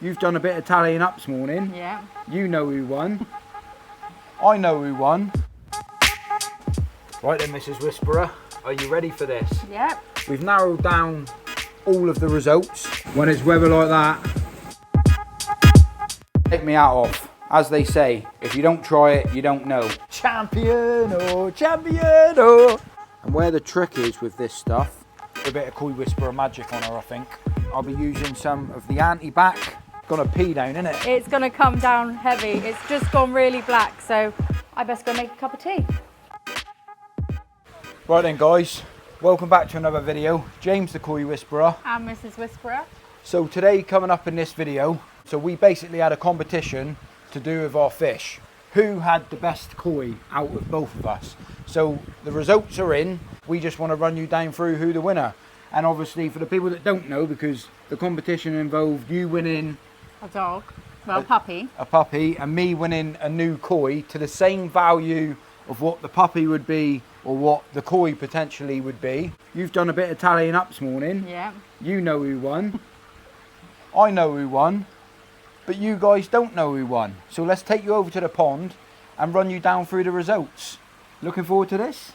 You've done a bit of tallying up this morning. Yeah. You know who won. I know who won. Right then, Mrs. Whisperer, are you ready for this? Yep. We've narrowed down all of the results. When it's weather like that, take me out off. As they say, if you don't try it, you don't know. Champion, oh, champion, oh. And where the trick is with this stuff, a bit of Koi Whisperer magic on her, I think. I'll be using some of the anti-bac. Gonna pee down, innit? It's gonna come down heavy. It's just gone really black, so I best go make a cup of tea. Right then, guys, welcome back to another video. James the Koi Whisperer. And Mrs. Whisperer. So today, coming up in this video, so we basically had a competition to do with our fish. Who had the best koi out of both of us? So the results are in. We just want to run you down through who the winner. And obviously for the people that don't know, because the competition involved you winning A dog. Well, puppy. a puppy and me winning a new koi to the same value of what the puppy would be or what the koi potentially would be. You've done a bit of tallying up this morning. Yeah. You know who won. I know who won. But you guys don't know who won. So let's take you over to the pond and run you down through the results. Looking forward to this?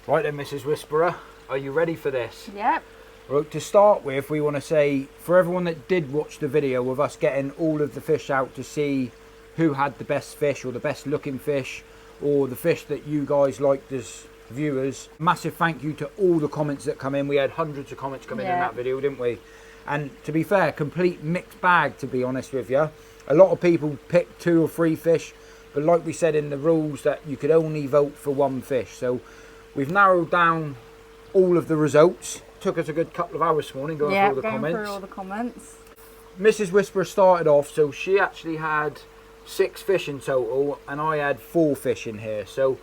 Right then, Mrs. Whisperer, are you ready for this? Yep. Well, to start with, we want to say, for everyone that did watch the video of us getting all of the fish out to see who had the best fish or the best looking fish or the fish that you guys liked as viewers, massive thank you to all the comments that come in. We had hundreds of comments come in that video, didn't we? And to be fair, complete mixed bag, to be honest with you. A lot of people picked 2 or 3 fish, but like we said in the rules that you could only vote for 1 fish. So we've narrowed down all of the results. Took us a good couple of hours this morning going through all the comments. Through all the comments. Mrs. Whisperer started off, so she actually had 6 fish in total, and I had 4 fish in here. So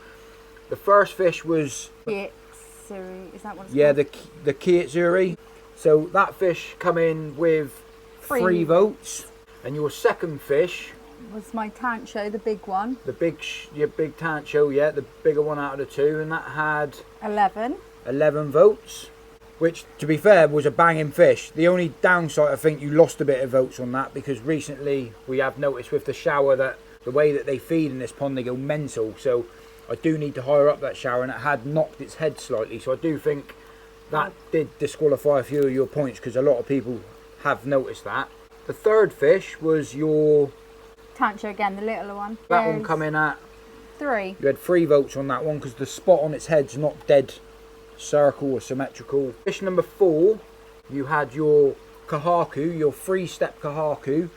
the first fish was... Kitsuri, is that what it's called? The Kitsuri. So that fish come in with 3 votes. And your second fish was my tancho, the big one. Your big tancho, yeah, the bigger one out of the 2, and that had 11 votes. Which, to be fair, was a banging fish. The only downside, I think you lost a bit of votes on that because recently we have noticed with the shower that the way that they feed in this pond, they go mental. So I do need to higher up that shower, and it had knocked its head slightly. So I do think that did disqualify a few of your points because a lot of people have noticed that. The third fish was your... tancho again, the littler one. That one come in at... 3. You had 3 votes on that one because the spot on its head's not dead circle or symmetrical. Fish number 4, you had your kahaku, your 3-step kahaku.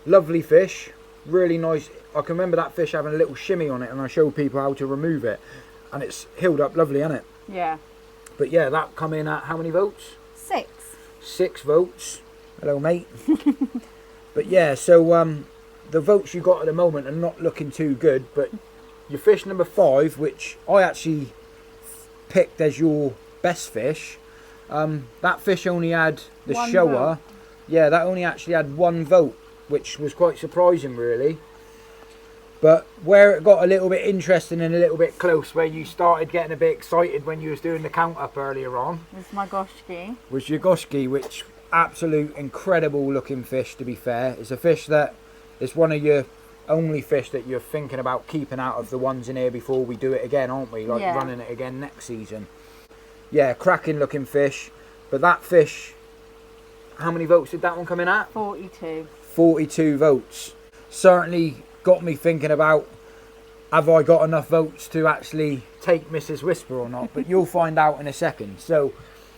Lovely fish, really nice. I can remember that fish having a little shimmy on it, and I showed people how to remove it, and it's healed up lovely, hasn't it? Yeah. But yeah, that come in at how many votes? 6. 6 votes. Hello, mate. But yeah, so the votes you got at the moment are not looking too good, but your fish number 5, which I actually picked as your best fish, that fish only had the 1 shower. vote. Yeah, that only actually had 1 vote, which was quite surprising, really. But where it got a little bit interesting and a little bit close, where you started getting a bit excited when you was doing the count up earlier on, was my goshki. was your goshki, which absolute incredible looking fish, to be fair. It's a fish that is one of your only fish that you're thinking about keeping out of the ones in here before we do it again, aren't we? Like running it again next season. Yeah, cracking looking fish. But that fish, how many votes did that one come in at? 42. 42 votes. Certainly got me thinking about, have I got enough votes to actually take Mrs. Whisper or not? But you'll find out in a second. So,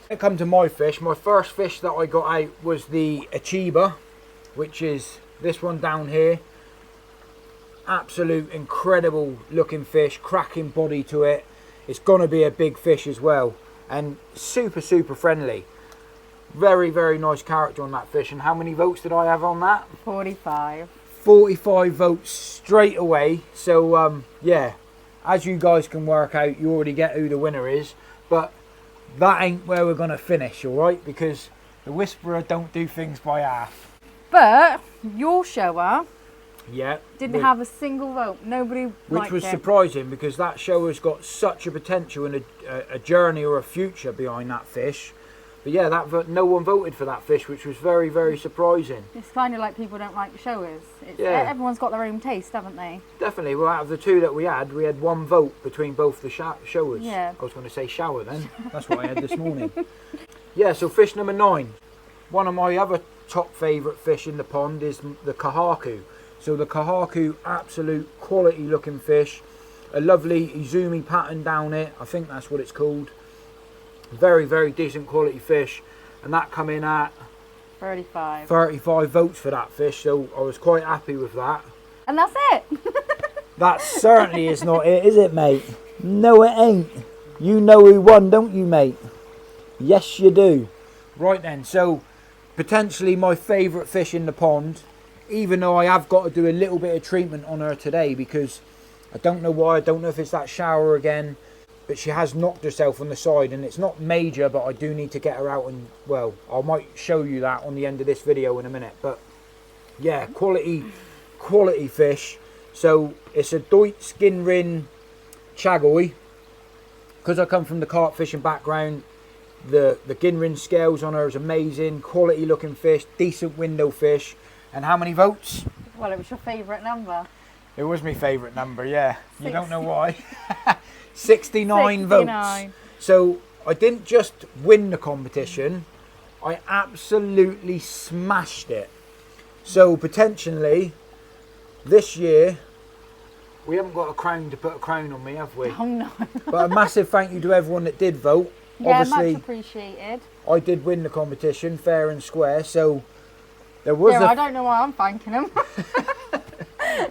when it comes to my fish, my first fish that I got out was the Achiba, which is this one down here. Absolute incredible looking fish, cracking body to it. It's gonna be a big fish as well, and super friendly. Very nice character on that fish. And how many votes did I have on that? 45. 45 votes straight away. So yeah, as you guys can work out, you already get who the winner is, but that ain't where we're gonna finish, all right? Because the Whisperer don't do things by half. But your shower Yeah. didn't have a single vote. Nobody liked it. Which was surprising because that shower's got such a potential and a journey or a future behind that fish. But yeah, no one voted for that fish, which was very, very surprising. It's kind of like people don't like showers. Yeah. Everyone's got their own taste, haven't they? Definitely. Well, out of the two that we had one vote between both the showers. Yeah. I was going to say shower then. That's what I had this morning. Yeah, so fish number 9. One of my other top favourite fish in the pond is the kahaku. So the kahaku, absolute quality looking fish. A lovely izumi pattern down it. I think that's what it's called. Very, very decent quality fish. And that come in at 35 votes for that fish. So I was quite happy with that. And that's it. That certainly is not it, is it, mate? No, it ain't. You know who won, don't you, mate? Yes, you do. Right then, so potentially my favourite fish in the pond, even though I have got to do a little bit of treatment on her today because I don't know why, I don't know if it's that shower again, but she has knocked herself on the side, and it's not major, but I do need to get her out, and well, I might show you that on the end of this video in a minute. But yeah, quality fish. So it's a Deutsch skin rin chagoi. Because I come from the carp fishing background, the Ginrin scales on her is amazing. Quality looking fish, decent window fish. And how many votes? Well, it was your favourite number. It was my favourite number, yeah. You don't know why. 69 votes. So I didn't just win the competition, I absolutely smashed it. So potentially this year, we haven't got a crown to put a crown on me, have we? Oh no. But a massive thank you to everyone that did vote. Yeah, obviously, much appreciated. I did win the competition fair and square, so there was I don't know why I'm thanking them.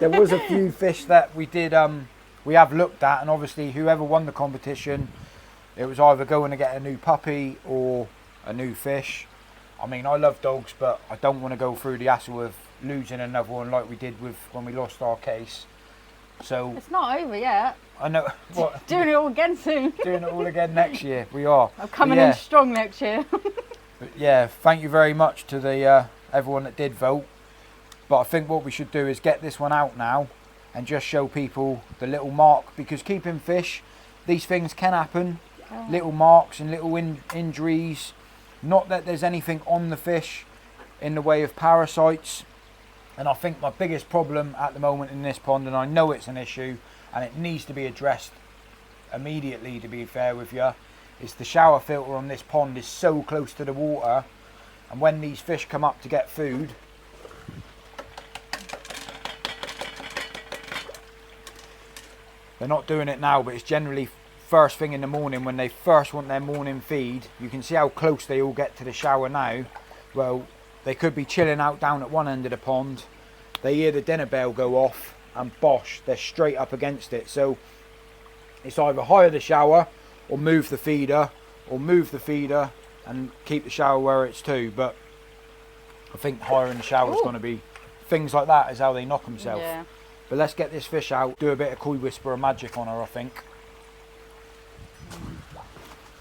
there was a few fish that we did we have looked at, and obviously whoever won the competition, it was either going to get a new puppy or a new fish. I mean, I love dogs, but I don't want to go through the hassle of losing another one like we did with when we lost our case. So it's not over yet. I know what Doing it all again soon. doing it all again next year. We are. I'm coming in strong next year. But yeah, thank you very much to the everyone that did vote. But I think what we should do is get this one out now and just show people the little mark, because keeping fish, these things can happen. Oh. Little marks and little injuries. Not that there's anything on the fish in the way of parasites. And I think my biggest problem at the moment in this pond, and I know it's an issue and it needs to be addressed immediately, to be fair with you, is the shower filter on this pond is so close to the water, and when these fish come up to get food, they're not doing it now, but it's generally first thing in the morning when they first want their morning feed. You can see how close they all get to the shower now. Well, they could be chilling out down at one end of the pond, they hear the dinner bell go off, and bosh, they're straight up against it. So it's either hire the shower or move the feeder, and keep the shower where it's to. But I think hiring the shower is going to be, things like that is how they knock themselves. Yeah. But let's get this fish out, do a bit of koi whisperer magic on her, I think.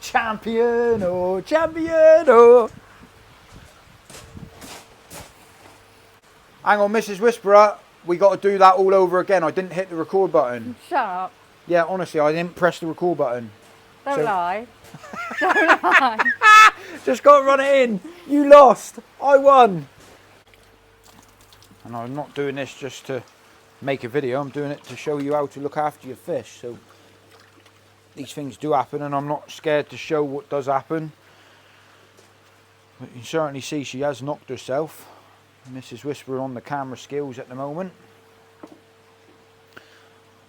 Champion, oh, champion, oh. Hang on, Mrs. Whisperer, we got to do that all over again. I didn't hit the record button. Shut up. Yeah, honestly, I didn't press the record button. Don't lie. Don't lie. Just got to run it in. You lost. I won. And I'm not doing this just to make a video. I'm doing it to show you how to look after your fish. So these things do happen, and I'm not scared to show what does happen. But you can certainly see she has knocked herself. Mrs. Whisperer on the camera skills at the moment.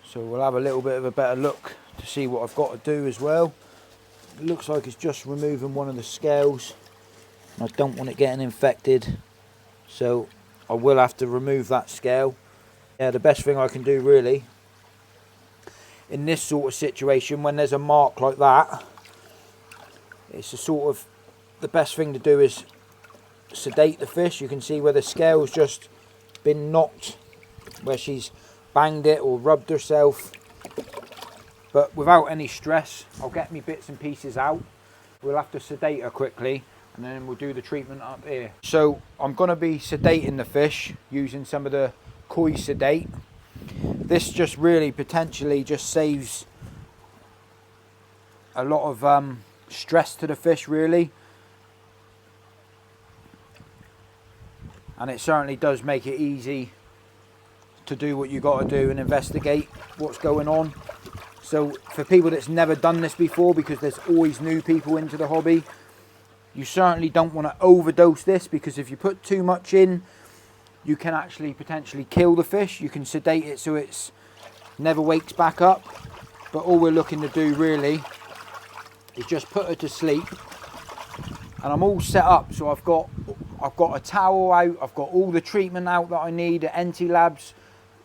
So we'll have a little bit of a better look to see what I've got to do as well. It looks like it's just removing one of the scales. I don't want it getting infected, so I will have to remove that scale. Yeah, the best thing I can do really in this sort of situation, when there's a mark like that, it's a sort of, the best thing to do is sedate the fish. You can see where the scale's just been knocked, where she's banged it or rubbed herself, but without any stress. I'll get me bits and pieces out. We'll have to sedate her quickly, and then we'll do the treatment up here. So I'm going to be sedating the fish using some of the koi sedate. This just really potentially just saves a lot of stress to the fish really. and it certainly does make it easy to do what you got to do and investigate what's going on. So for people that's never done this before, because there's always new people into the hobby, you certainly don't want to overdose this, because if you put too much in, you can actually potentially kill the fish. You can sedate it so it's never wakes back up. But all we're looking to do really is just put her to sleep. And I'm all set up, so I've got a towel out, I've got all the treatment out that I need, the NT Labs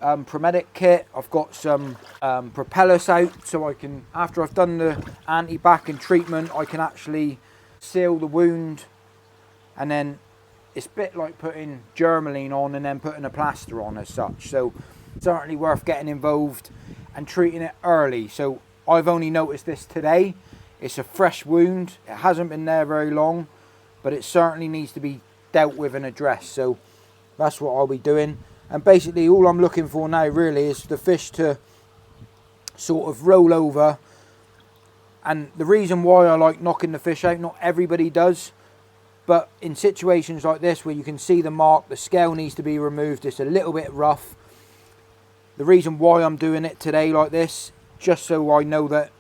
Promedic kit, I've got some propellers out, so I can, after I've done the anti-back and treatment, I can actually seal the wound. And then it's a bit like putting Germaline on and then putting a plaster on as such. So certainly worth getting involved and treating it early. So I've only noticed this today. It's a fresh wound, it hasn't been there very long, but it certainly needs to be dealt with and addressed. So that's what I'll be doing. And basically all I'm looking for now really is the fish to sort of roll over. And the reason why I like knocking the fish out, not everybody does, but in situations like this where you can see the mark, the scale needs to be removed, it's a little bit rough. The reason why I'm doing it today like this, just so I know that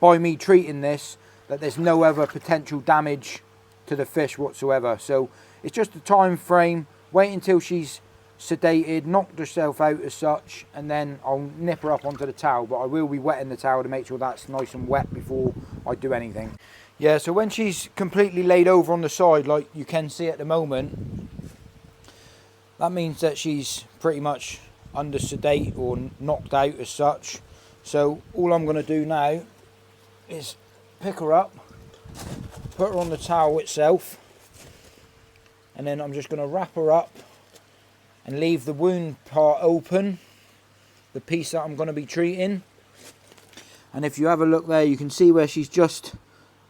by me treating this, that there's no other potential damage to the fish whatsoever. So it's just a time frame, wait until she's sedated, knocked herself out as such, and then I'll nip her up onto the towel. But I will be wetting the towel to make sure that's nice and wet before I do anything. Yeah, so when she's completely laid over on the side, like you can see at the moment, that means that she's pretty much under sedate or knocked out as such. So all I'm going to do now is pick her up, put her on the towel itself, and then I'm just going to wrap her up and leave the wound part open, the piece that I'm going to be treating. And if you have a look there, you can see where she's just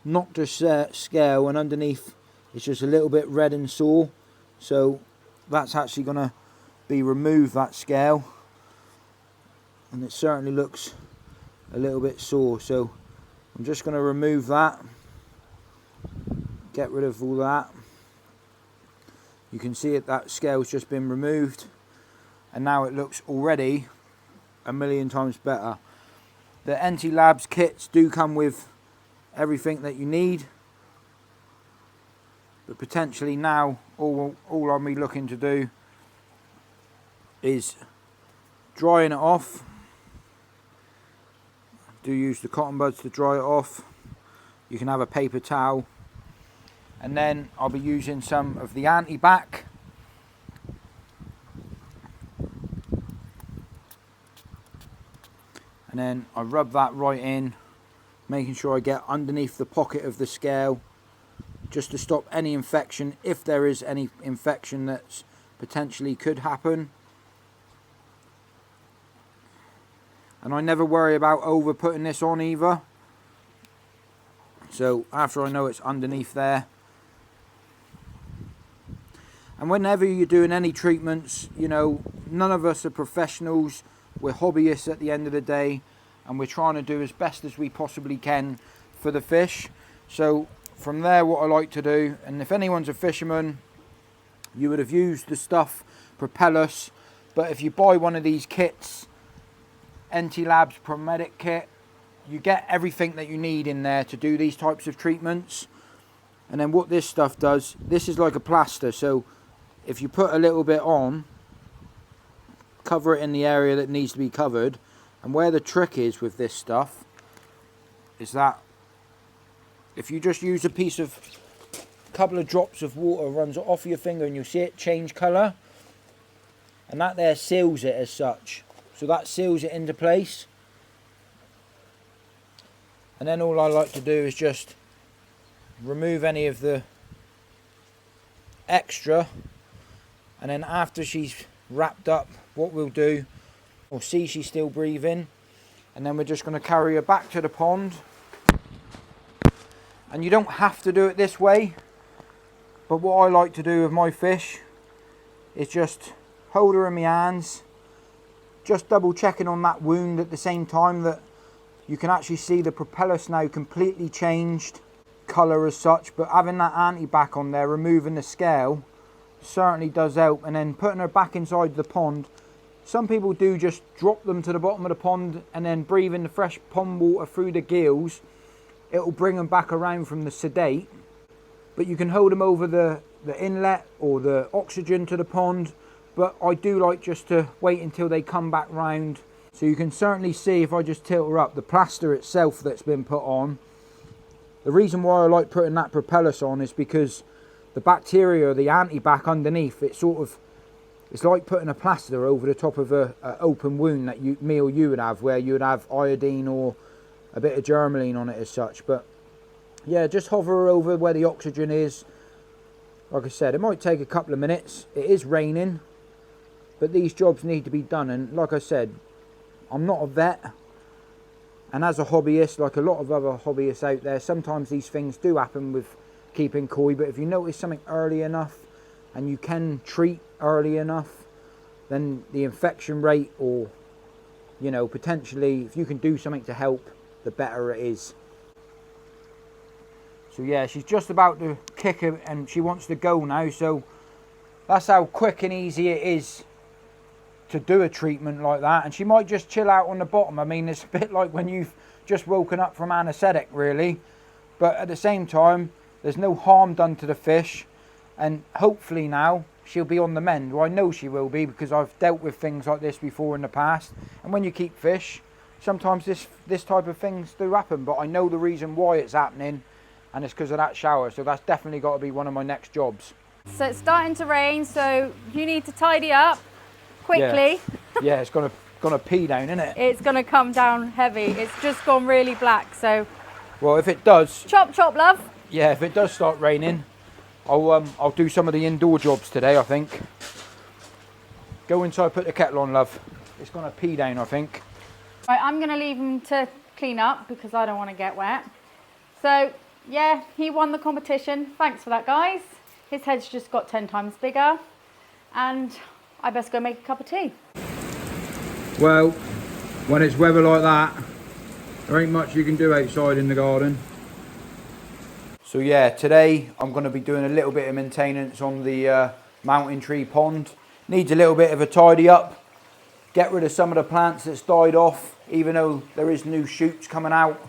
knocked her scale, and underneath it's just a little bit red and sore. So that's actually going to be removed, that scale, and it certainly looks a little bit sore. So I'm just going to remove that, get rid of all that. You can see it, that scale's just been removed, and now it looks already a million times better. The NT Labs kits do come with everything that you need, but potentially now all I'll be looking to do is drying it off. Do use the cotton buds to dry it off. You can have a paper towel, and then I'll be using some of the anti-back. And then I rub that right in, making sure I get underneath the pocket of the scale, just to stop any infection, if there is any infection that's potentially could happen. And I never worry about over putting this on either. So after I know it's underneath there. And whenever you're doing any treatments, you know, none of us are professionals. We're hobbyists at the end of the day, and we're trying to do as best as we possibly can for the fish. So from there, what I like to do, and if anyone's a fisherman, you would have used the stuff Propellus, but if you buy one of these kits, NT Labs Promedic kit, you get everything that you need in there to do these types of treatments. And then what this stuff does, this is like a plaster, so if you put a little bit on, cover it in the area that needs to be covered. And where the trick is with this stuff is that if you just use a couple of drops of water runs off your finger, and you'll see it change colour, and that there seals it as such. So that seals it into place. And then all I like to do is just remove any of the extra, and then after she's wrapped up, what we'll do, we'll see she's still breathing, and then we're just going to carry her back to the pond. And you don't have to do it this way, but what I like to do with my fish is just hold her in my hands, just double checking on that wound at the same time, that you can actually see the propellus now completely changed colour as such, but having that anti-back on there, removing the scale, certainly does help. And then putting her back inside the pond, some people do just drop them to the bottom of the pond and then breathe in the fresh pond water through the gills. It'll bring them back around from the sedate. But you can hold them over the inlet or the oxygen to the pond. But I do like just to wait until they come back round. So you can certainly see, if I just tilt her up, the plaster itself that's been put on. The reason why I like putting that propellus on is because the bacteria, the antibac underneath, it's like putting a plaster over the top of a open wound that you would have, where you would have iodine or a bit of germaline on it as such. But yeah, just hover her over where the oxygen is. Like I said, it might take a couple of minutes. It is raining, but these jobs need to be done. And like I said, I'm not a vet, and as a hobbyist, like a lot of other hobbyists out there, sometimes these things do happen with keeping koi. But if you notice something early enough and you can treat early enough, then the infection rate, or potentially if you can do something to help, the better it is. So yeah, she's just about to kick it and she wants to go now. So that's how quick and easy it is to do a treatment like that. And she might just chill out on the bottom. I mean, it's a bit like when you've just woken up from anaesthetic, really. But at the same time, there's no harm done to the fish. And hopefully now she'll be on the mend. Well, I know she will be, because I've dealt with things like this before in the past. And when you keep fish, sometimes this type of things do happen. But I know the reason why it's happening, and it's because of that shower. So that's definitely got to be one of my next jobs. So it's starting to rain, so you need to tidy up quickly. Yeah, it's gonna pee down, isn't it? It's gonna come down heavy. It's just gone really black, so. Well, if it does. Chop, chop, love. Yeah, if it does start raining, I'll do some of the indoor jobs today, I think. Go inside, put the kettle on, love. It's gonna pee down, I think. Right, I'm gonna leave him to clean up because I don't want to get wet. So yeah, he won the competition. Thanks for that, guys. His head's just got 10 times bigger, and I best go make a cup of tea. Well, when it's weather like that, there ain't much you can do outside in the garden. So yeah, today I'm going to be doing a little bit of maintenance on the mountain tree pond. Needs a little bit of a tidy up. Get rid of some of the plants that's died off, even though there is new shoots coming out.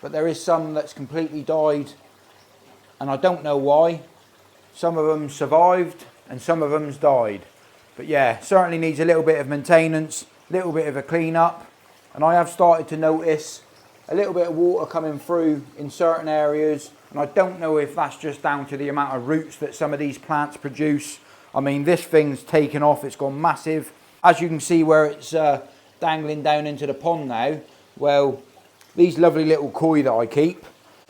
But there is some that's completely died, and I don't know why. Some of them survived and some of them's died. But yeah, certainly needs a little bit of maintenance, a little bit of a clean up. And I have started to notice a little bit of water coming through in certain areas. And I don't know if that's just down to the amount of roots that some of these plants produce. I mean, this thing's taken off, it's gone massive. As you can see where it's dangling down into the pond now, well, these lovely little koi that I keep,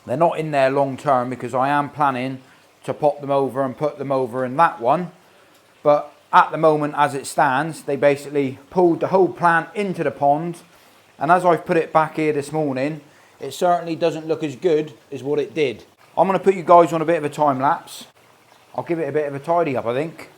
they're not in there long term, because I am planning to pop them over and put them over in that one. But at the moment, as it stands, they basically pulled the whole plant into the pond. And as I've put it back here this morning, it certainly doesn't look as good as what it did. I'm going to put you guys on a bit of a time lapse. I'll give it a bit of a tidy up, I think.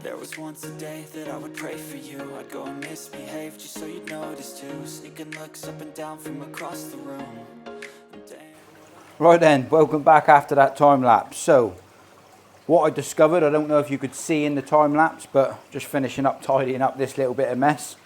There was once a day that I would pray for you. I'd go and misbehave just so you'd notice too. Sneaking looks up and down from across the room. Right then, welcome back after that time lapse. So, what I discovered, I don't know if you could see in the time lapse, but just finishing up tidying up this little bit of mess.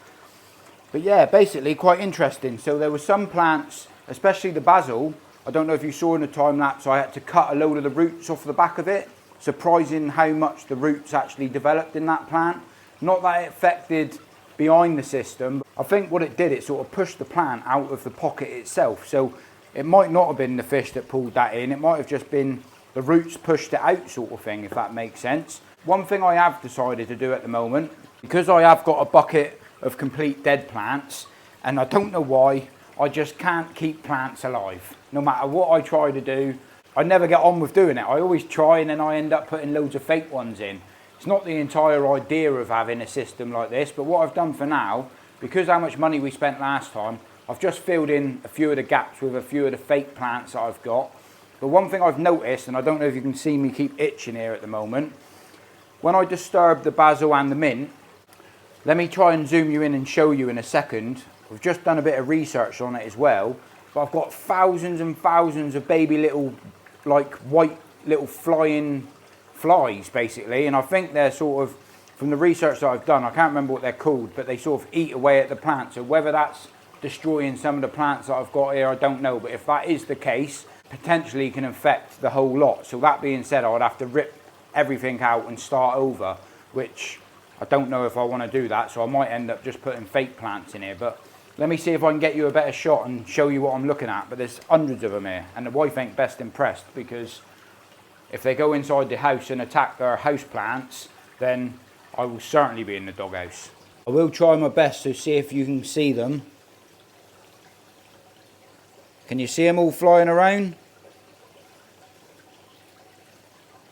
But yeah, basically quite interesting. So there were some plants, especially the basil, I don't know if you saw in the time lapse, I had to cut a load of the roots off the back of it. Surprising how much the roots actually developed in that plant. Not that it affected behind the system. I think what it did, it sort of pushed the plant out of the pocket itself. So it might not have been the fish that pulled that in. It might have just been the roots pushed it out, sort of thing, if that makes sense. One thing I have decided to do at the moment, because I have got a bucket of complete dead plants, and I don't know why, I just can't keep plants alive. No matter what I try to do, I never get on with doing it. I always try, and then I end up putting loads of fake ones in. It's not the entire idea of having a system like this, but what I've done for now, because how much money we spent last time, I've just filled in a few of the gaps with a few of the fake plants that I've got. But one thing I've noticed, and I don't know if you can see me keep itching here at the moment, when I disturb the basil and the mint, let me try and zoom you in and show you in a second. We've just done a bit of research on it as well, but I've got thousands and thousands of baby little, like white little flying flies basically, and I think they're sort of, from the research that I've done, I can't remember what they're called, but they sort of eat away at the plant. So whether that's destroying some of the plants that I've got here, I don't know, but if that is the case, potentially can affect the whole lot. So that being said, I would have to rip everything out and start over, which I don't know if I want to do that, so I might end up just putting fake plants in here. But let me see if I can get you a better shot and show you what I'm looking at. But there's hundreds of them here, and the wife ain't best impressed, because if they go inside the house and attack their house plants, then I will certainly be in the doghouse. I will try my best to see if you can see them. Can you see them all flying around?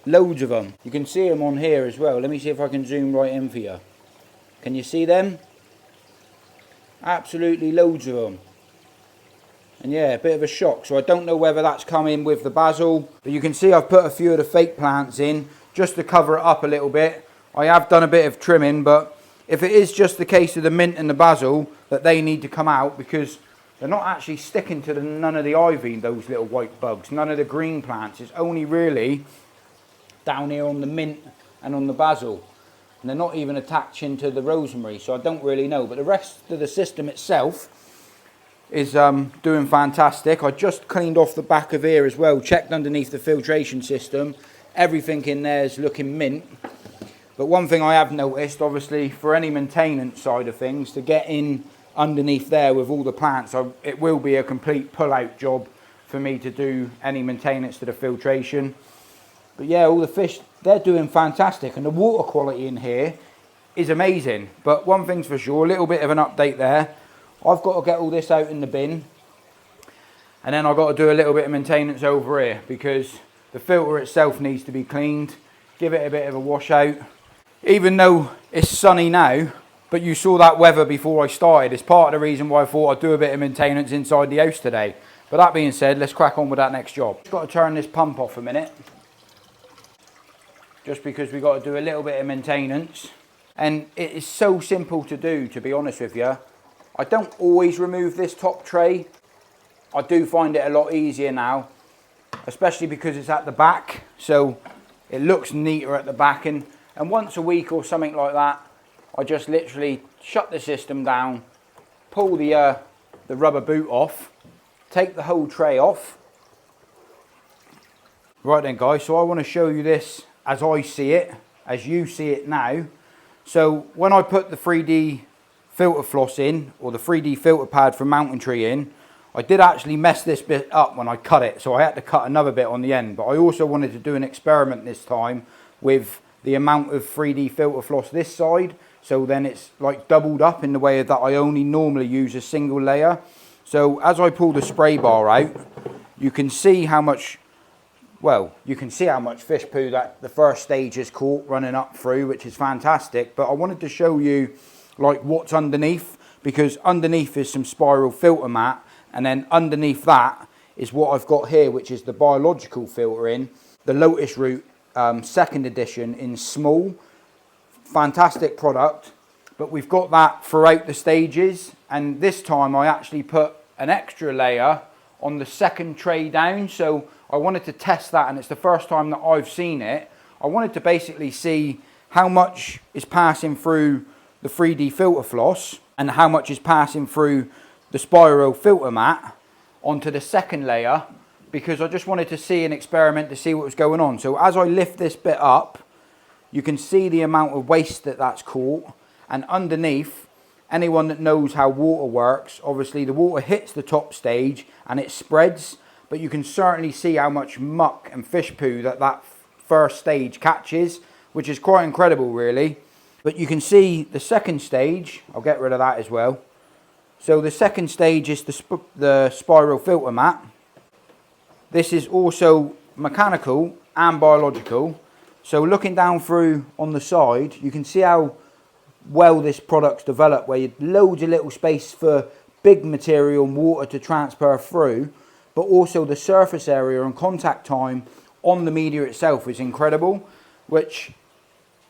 Loads of them. You can see them on here as well. Let me see if I can zoom right in for you. Can you see them? Absolutely loads of them. And yeah, a bit of a shock. So I don't know whether that's coming with the basil, but you can see I've put a few of the fake plants in just to cover it up a little bit. I have done a bit of trimming, but if it is just the case of the mint and the basil, that they need to come out, because they're not actually sticking to none of the ivy, those little white bugs, none of the green plants. It's only really down here on the mint and on the basil, and they're not even attaching to the rosemary, so I don't really know. But the rest of the system itself is doing fantastic. I just cleaned off the back of here as well, checked underneath the filtration system. Everything in there is looking mint. But one thing I have noticed, obviously, for any maintenance side of things, to get in underneath there with all the plants, it will be a complete pull-out job for me to do any maintenance to the filtration. But yeah, all the fish, they're doing fantastic, and the water quality in here is amazing. But one thing's for sure, a little bit of an update there. I've got to get all this out in the bin, and then I've got to do a little bit of maintenance over here, because the filter itself needs to be cleaned, give it a bit of a wash out. Even though it's sunny now, but you saw that weather before I started, it's part of the reason why I thought I'd do a bit of maintenance inside the house today. But that being said, let's crack on with that next job. Just got to turn this pump off a minute, just because we've got to do a little bit of maintenance. And it is so simple to do, to be honest with you. I don't always remove this top tray. I do find it a lot easier now, especially because it's at the back, so it looks neater at the back. And once a week or something like that, I just literally shut the system down, pull the rubber boot off, take the whole tray off. Right then guys, so I want to show you this as I see it, as you see it now. So when I put the 3D filter floss in, or the 3D filter pad from Mountain Tree in, I did actually mess this bit up when I cut it, so I had to cut another bit on the end. But I also wanted to do an experiment this time with the amount of 3D filter floss this side, so then it's like doubled up in the way that I only normally use a single layer. So as I pull the spray bar out, you can see how much, well, you can see how much fish poo that the first stage has caught running up through, which is fantastic. But I wanted to show you like what's underneath, because underneath is some spiral filter mat, and then underneath that is what I've got here, which is the biological filter in, the Lotus Root second edition in small. Fantastic product, but we've got that throughout the stages, and this time I actually put an extra layer on the second tray down. So I wanted to test that, and it's the first time that I've seen it. I wanted to basically see how much is passing through the 3D filter floss and how much is passing through the spiral filter mat onto the second layer, because I just wanted to see an experiment to see what was going on. So as I lift this bit up, you can see the amount of waste that's caught, and underneath, anyone that knows how water works, obviously the water hits the top stage and it spreads, but you can certainly see how much muck and fish poo that first stage catches, which is quite incredible really. But you can see the second stage, I'll get rid of that as well. So the second stage is the spiral filter mat. This is also mechanical and biological. So looking down through on the side, you can see how well this product's developed, where you have loads of little space for big material and water to transfer through, but also the surface area and contact time on the media itself is incredible, which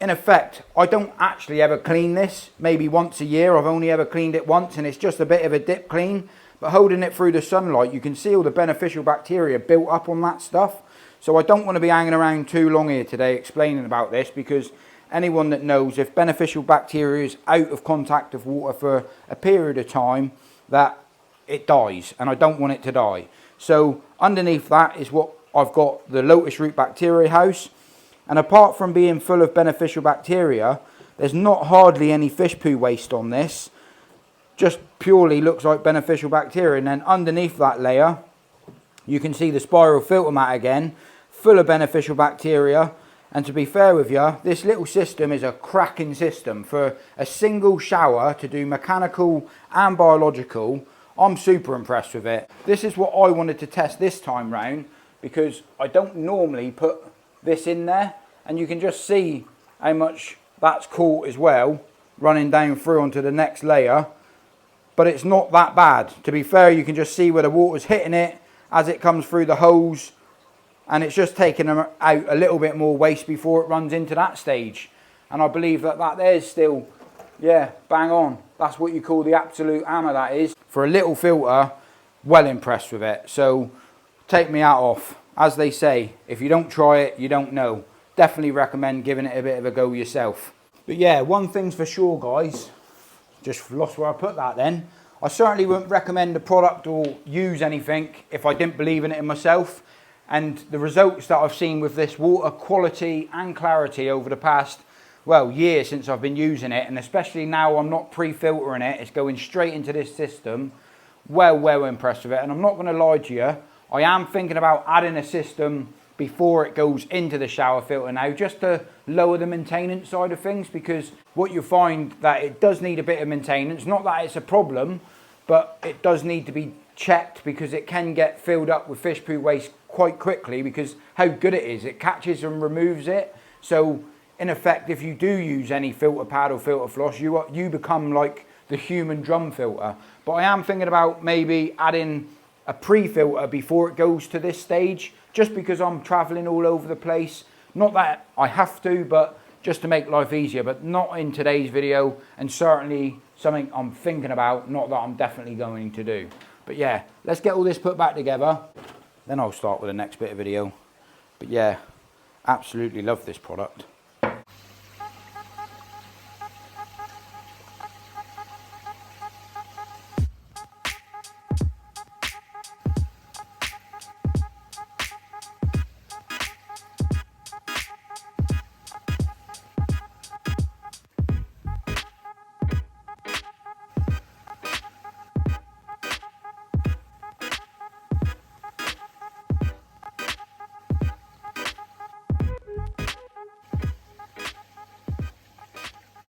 in effect, I don't actually ever clean this, maybe once a year. I've only ever cleaned it once, and it's just a bit of a dip clean. But holding it through the sunlight, you can see all the beneficial bacteria built up on that stuff. So I don't want to be hanging around too long here today explaining about this, because anyone that knows, if beneficial bacteria is out of contact of water for a period of time, that it dies, and I don't want it to die. So underneath that is what I've got, the lotus root bacteria house. And apart from being full of beneficial bacteria, there's not hardly any fish poo waste on this. Just purely looks like beneficial bacteria. And then underneath that layer, you can see the spiral filter mat again, full of beneficial bacteria. And to be fair with you, this little system is a cracking system. For a single shower to do mechanical and biological, I'm super impressed with it. This is what I wanted to test this time round, because I don't normally put this in there, and you can just see how much that's caught as well, running down through onto the next layer. But it's not that bad. To be fair, you can just see where the water's hitting it as it comes through the hose, and it's just taking out a little bit more waste before it runs into that stage. And I believe that there's still, yeah, bang on. That's what you call the absolute hammer, that is. For a little filter, well impressed with it. So take me hat off. As they say, if you don't try it, you don't know. Definitely recommend giving it a bit of a go yourself. But yeah, one thing's for sure, guys. Just lost where I put that then. I certainly wouldn't recommend a product or use anything if I didn't believe in it myself. And the results that I've seen with this water quality and clarity over the past, well, year since I've been using it, and especially now I'm not pre-filtering it, it's going straight into this system. Well impressed with it. And I'm not going to lie to you, I am thinking about adding a system before it goes into the shower filter now, just to lower the maintenance side of things, because what you find that it does need a bit of maintenance. Not that it's a problem, but it does need to be checked, because it can get filled up with fish poo waste quite quickly, because how good it is. It catches and removes it. So in effect, if you do use any filter pad or filter floss, you become like the human drum filter. But I am thinking about maybe adding a pre-filter before it goes to this stage, just because I'm traveling all over the place. Not that I have to, but just to make life easier. But not in today's video, and certainly something I'm thinking about, not that I'm definitely going to do. But yeah, let's get all this put back together, then I'll start with the next bit of video. But yeah, absolutely love this product.